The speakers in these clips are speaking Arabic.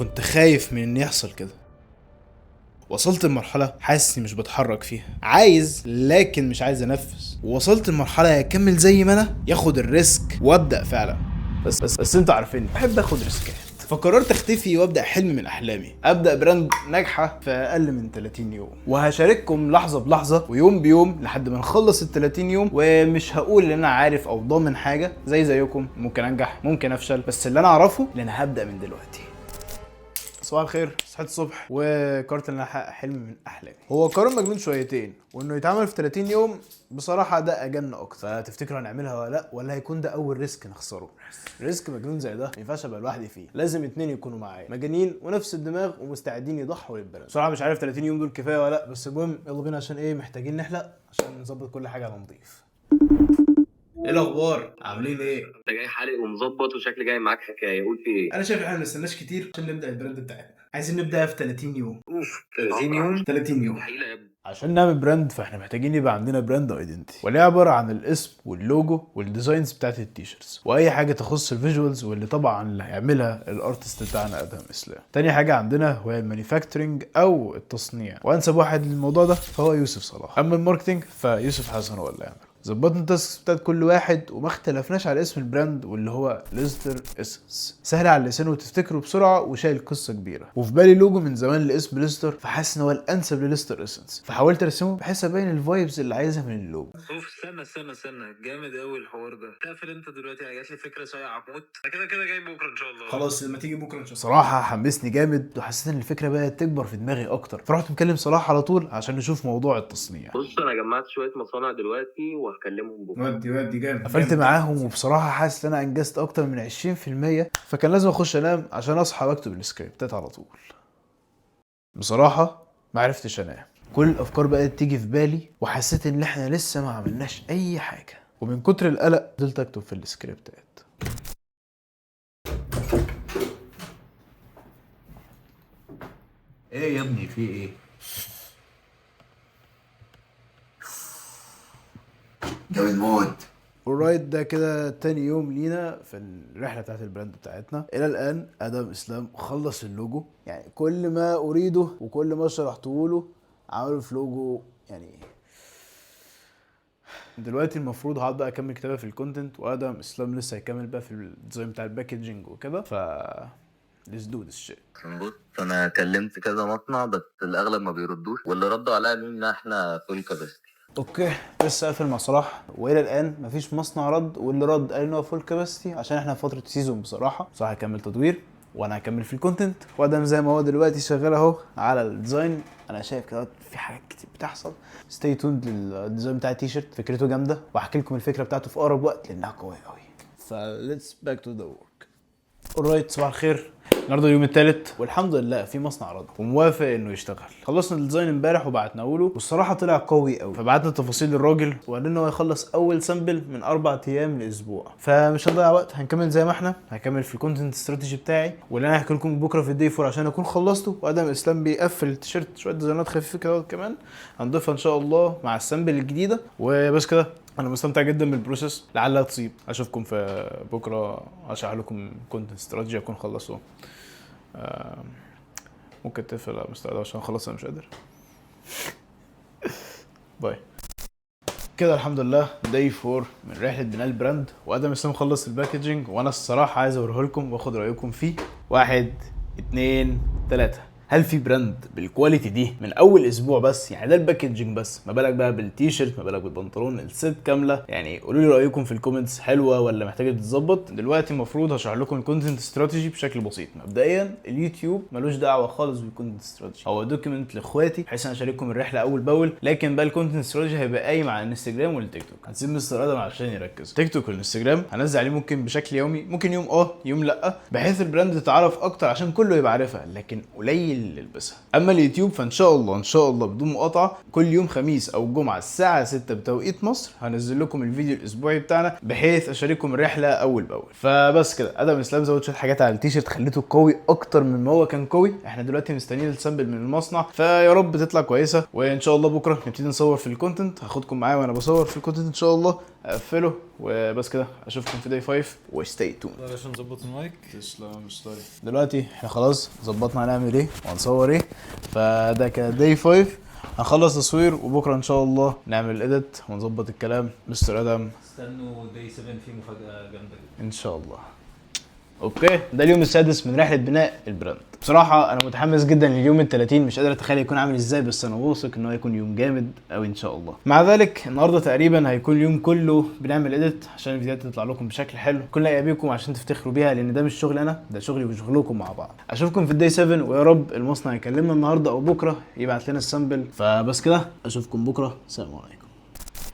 كنت خايف من ان يحصل كده. وصلت لمرحلة حاسس اني مش بتحرك فيها، عايز لكن مش عايز انفذ. ووصلت لمرحلة يا اكمل زي ما انا ياخد الريسك وابدا فعلا. بس انتوا عارفيني بحب اخد ريسكات، فقررت اختفي وابدا حلم من احلامي، ابدا براند ناجحه في اقل من 30 يوم، وهشارككم لحظه بلحظه ويوم بيوم لحد ما نخلص ال 30 يوم. ومش هقول ان انا عارف او ضامن حاجه، زيكم ممكن انجح ممكن افشل، بس اللي انا اعرفه ان انا هبدا من دلوقتي. صباح الخير، صحيت الصبح وقررت ان انا احقق حلم من احلامي. هو قرار مجنون شويتين، وانه يتعمل في 30 يوم بصراحه ده اجن اكتر. فتفتكروا هنعملها ولا لا، ولا هيكون ده اول ريسك نخسره؟ ريسك مجنون زي ده ما ينفعش ابقى لوحدي فيه، لازم اتنين يكونوا معايا مجانين ونفس الدماغ ومستعدين يضحوا للبلد. بصراحه مش عارف 30 يوم دول كفايه ولا لا، بس المهم يلا بينا عشان ايه، محتاجين نحلق عشان نظبط كل حاجه على نضيف. ايه الاخبار؟ عاملين ايه؟ انت جاي حالق ومظبط وشكل جاي معاك حكايه، قول في ايه؟ انا شايف احنا ما نستناش كتير عشان نبدا البراند بتاعتنا. عايزين نبدا في 30 يوم. 30 يوم 30 يوم مستحيل يا ابني. عشان نعمل براند، فاحنا محتاجين يبقى عندنا براند ايدنتي، واللي عباره عن الاسم واللوجو والديزاينز بتاعت التيشيرتس واي حاجه تخص الفيجوالز، واللي طبعا اللي هيعملها الارتست بتاعنا ادهم اسلام. تاني حاجه عندنا هو المانيفاكتورنج او التصنيع، وانسب واحد للموضوع ده فهو يوسف صلاح. اما الماركتنج فيوسف حسن هو اللي يعمل. ظبطنا التاسك بتاعت كل واحد وما اختلفناش على اسم البراند، واللي هو ليستر اسنس، سهل على اللسان وتفتكره بسرعه وشايل قصه كبيره. وفي بالي لوجو من زمان لاسم ليستر، فحاسس ان هو الانسب لليستر اسنس، فحاولت ارسمه بحيث ابين الفايبز اللي عايزها من اللوجو. شوف استنى جامد قوي الحوار ده. تقفل انت دلوقتي، جات لي فكره صايعه موت. انا كده جاي بكره ان شاء الله. خلاص لما تيجي بكره ان شاء الله. صراحه حمسني جامد وحسيت ان الفكره بقت تكبر في دماغي اكتر، فرحت مكلم صلاح على طول عشان نشوف موضوع التصنيع. بص انا جمعت شويه مصانع دلوقتي وهكلمهم بكره. ودي جامد. قفلت معاهم وبصراحه حاسس ان انا انجزت اكتر من 20%، فكان لازم اخش انام عشان اصحى واكتب السكريبتات على طول. بصراحه ما عرفتش انام، كل الافكار بقت تيجي في بالي وحسيت ان احنا لسه ما عملناش اي حاجه، ومن كتر القلق فضلت اكتب في السكريبتات. ايه يا ابني في ايه؟ جامد موت. اورايت، ده كده تاني يوم لينا في الرحله بتاعت البراند بتاعتنا. الى الان ادم اسلام خلص اللوجو، يعني كل ما اريده وكل ما شرحته له عمله في لوجو. يعني دلوقتي المفروض هقعد بقى اكمل كتابه في الكونتنت، وادم اسلام لسه هيكمل بقى في الديزاين بتاع الباكجينج وكده. ف let's do this shit. بص انا كلمت كذا مصنع بس الاغلب ما بيردوش، واللي ردوا عليا قالوا ان احنا فول كاباسيتي. اوكي، لسه قافل مع صلاح والى الان مفيش مصنع رد، واللي رد قال ان هو فول كاباسيتي عشان احنا في فتره سيزون. بصراحه صلاح هيكمل تدوير وانا هكمل في الكونتنت، وادم زي ما هو دلوقتي شغال اهو على الديزاين. انا شايف كده في حاجات كتير بتحصل. ستي توند للديزاين بتاع التيشيرت، فكرته جامده وهحكي لكم الفكره بتاعته في اقرب وقت لانها قويه قوي. ف let's back to the work. alright، صباح الخير. النهارده اليوم الثالث والحمد لله في مصنع رد وموافق انه يشتغل. خلصنا الديزاين امبارح وبعتناه له، والصراحه طلع قوي قوي. فبعتنا التفاصيل للراجل وقال لنا هو يخلص اول سامبل من 4 ايام لاسبوع. فمش هنضيع وقت، هنكمل زي ما احنا، هكمل في الكونتنت استراتيجي بتاعي واللي انا هحكي لكم بكره في الدي فور عشان اكون خلصته. وادم اسلام بيقفل التيشيرت شويه ديزاينات خفيفه كده كمان هنضيفها ان شاء الله مع السامبل الجديده. وبس كده، انا مستمتع جدا بالبروسيس، لعلها تصيب. اشوفكم في بكره اشرح لكم كونتنت استراتيجي اكون خلصه. ممكن تقفل مستعد عشان خلاص انا مش قادر. باي. كده الحمد لله داي 4 من رحله بناء البراند، وادم اسلام خلص الباكجينج، وانا الصراحه عايز اوريه لكم واخد رايكم فيه. 1 2 3. هل في براند بالكواليتي دي من اول اسبوع بس؟ يعني ده الباكجينج بس، ما بالك بقى بالتيشيرت، ما بالك بالبنطلون، الست كامله. يعني قولوا لي رايكم في الكومنتس، حلوه ولا محتاجه تتظبط؟ دلوقتي المفروض هشرح لكم الكونتنت استراتيجي بشكل بسيط. مبدئيا اليوتيوب ملوش دعوه خالص بالكونتنت استراتيجي، هو دوكيمنت لاخواتي بحيث انا اشارككم الرحله اول باول. لكن بقى الكونتنت استراتيجي هيبقى قايم على الانستجرام والتيك توك. هنسيب مستر ادم عشان يركز. تيك توك والانستجرام هنزل عليه ممكن بشكل يومي، ممكن يوم يوم لا، بحيث البراند تتعرف اكتر عشان كله يبقى عارفها، لكن قليل اللي يلبسها. اما اليوتيوب فان شاء الله بدون مقاطعه كل يوم خميس او جمعه الساعه 6 بتوقيت مصر هنزل لكم الفيديو الاسبوعي بتاعنا بحيث اشارككم الرحله اول باول. فبس كده، ادم اسلام زود شويه حاجات على التيشيرت خليته قوي اكتر من ما هو كان قوي. احنا دلوقتي مستنيين السامبل من المصنع، فيا رب تطلع كويسه، وان شاء الله بكره نبتدي نصور في الكونتنت. هاخدكم معايا وانا بصور في الكونتنت ان شاء الله اقفله وبس كده. اشوفكم في داي 5 وستي تون. عشان نظبط المايك. تسلم ستاي. دلوقتي احنا خلاص ظبطنا هنعمل ايه وهنصور ايه، فده كده داي 5. هنخلص تصوير وبكره ان شاء الله نعمل اديت ونظبط الكلام. مستر ادم استنوا داي 7 فيه مفاجأة جامدة جدا ان شاء الله. اوكي، ده اليوم السادس من رحله بناء البراند. بصراحه انا متحمس جدا لليوم ال30، مش قادر اتخيل يكون عامل ازاي، بس انا واثق ان هو هيكون يوم جامد قوي ان شاء الله. مع ذلك النهارده تقريبا هيكون اليوم كله بنعمل اديت عشان الفيديوهات تطلع لكم بشكل حلو، كل لاقي بيكم عشان تفتخروا بيها، لان ده مش شغلي انا، ده شغلي وشغلكم مع بعض. اشوفكم في الداي 7، ويا رب المصنع يكلمنا النهارده او بكره يبعت لنا السامبل. فبس كده اشوفكم بكره، السلام عليكم.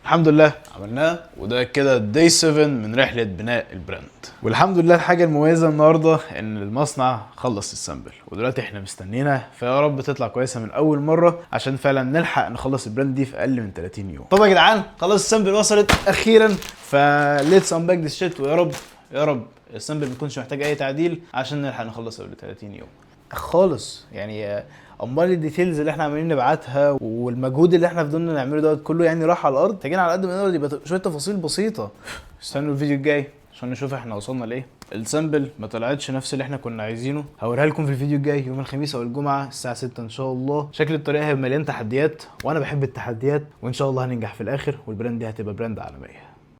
الحمد لله عملناه، وده كده داي 7 من رحله بناء البراند. والحمد لله الحاجه المميزه النهارده ان المصنع خلص السامبل، ودلوقتي احنا مستنينا، فيا رب تطلع كويسه من اول مره عشان فعلا نلحق نخلص البراند دي في اقل من 30 يوم. طب يا جدعان خلاص السامبل وصلت اخيرا، فليتس انباك ذس شيت، ويا رب يا رب السامبل ما يكونش محتاج اي تعديل عشان نلحق نخلص قبل 30 يوم خالص. يعني امال الديتيلز اللي احنا عمالين نبعتها والمجهود اللي احنا فضلنا نعمله دوت كله يعني راح على الارض. محتاجين على قد ما نقدر يبقى شويه تفاصيل بسيطه. استنوا الفيديو الجاي عشان نشوف احنا وصلنا لايه. السامبل ما طلعتش نفس اللي احنا كنا عايزينه، هوريها لكم في الفيديو الجاي يوم الخميس او الجمعه الساعه 6 ان شاء الله. شكل الطريقه هيبقى مليان تحديات، وانا بحب التحديات، وان شاء الله هننجح في الاخر، والبراند دي هتبقى براند عالميه.